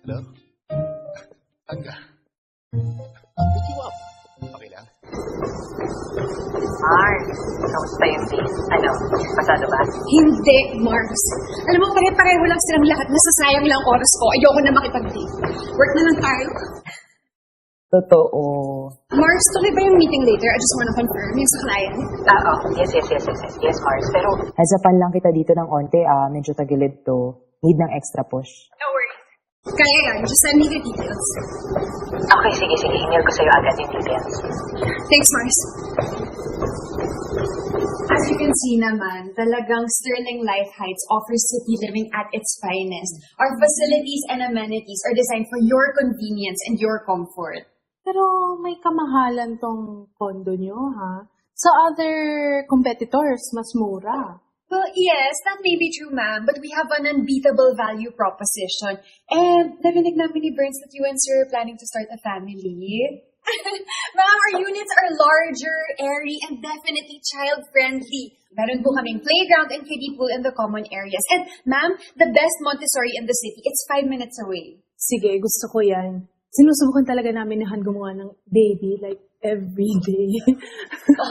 Hello? Angga? Pick you up. Okay lang? Mars, kamusta yung date? Ano, pasado ba? Hindi, Mars. Alam mo, pare-pareho lang silang lahat. Nasasayang lang oras ko. Ayoko na makipag-date. Work na lang tayo. Totoo. Mars, tuloy ba yung meeting later? I just wanna confirm yung sa client. Oo. Yes, Mars. Pero, Hasapan lang kita dito ng onte, medyo tagilid to. Need ng extra push. No worries. Kaya yan. Just send me the details. okay, sige. Hinil ko sa'yo agad yung details. Thanks, Mars. As you can see naman, talagang Sterling Life Heights offers city living at its finest. Our facilities and amenities are designed for your convenience and your comfort. Pero may kamahalan tong condo nyo, ha? Sa other competitors, mas mura. Well, yes, that may be true, ma'am, but we have an unbeatable value proposition. And narinig namin ni Burns that you and Sir are planning to start a family. Ma'am, our units are larger, airy, and definitely child-friendly. Meron po kaming playground and kiddie pool in the common areas. And ma'am, the best Montessori in the city. It's 5 minutes away. Sige, gusto ko yan. Sinusubukan talaga namin ni Han gumawa ng baby, like, every day.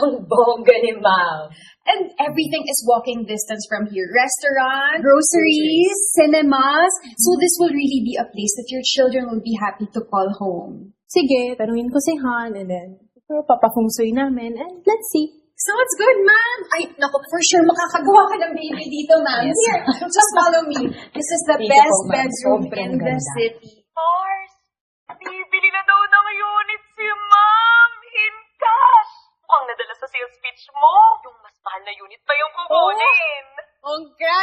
Ang bongga ni Ma'am. And everything is walking distance from here. Restaurant, groceries, cinemas. So this will really be a place that your children will be happy to call home. Sige, tanungin ko si Han, and then, papafungsoy namin, and let's see. Sounds good, ma'am. Ay, naku, for sure makakagawa ka ng baby dito, ma'am. Yes. Here, just follow me. This is the Dito best po, ma'am. bedroom Sobrang in the ganda. city. Mars, bibili na daw ng unit si Ma'am in cash. Mukhang nadala sa sales pitch mo. Yung mas mahal na unit pa yung kukunin. Congrats,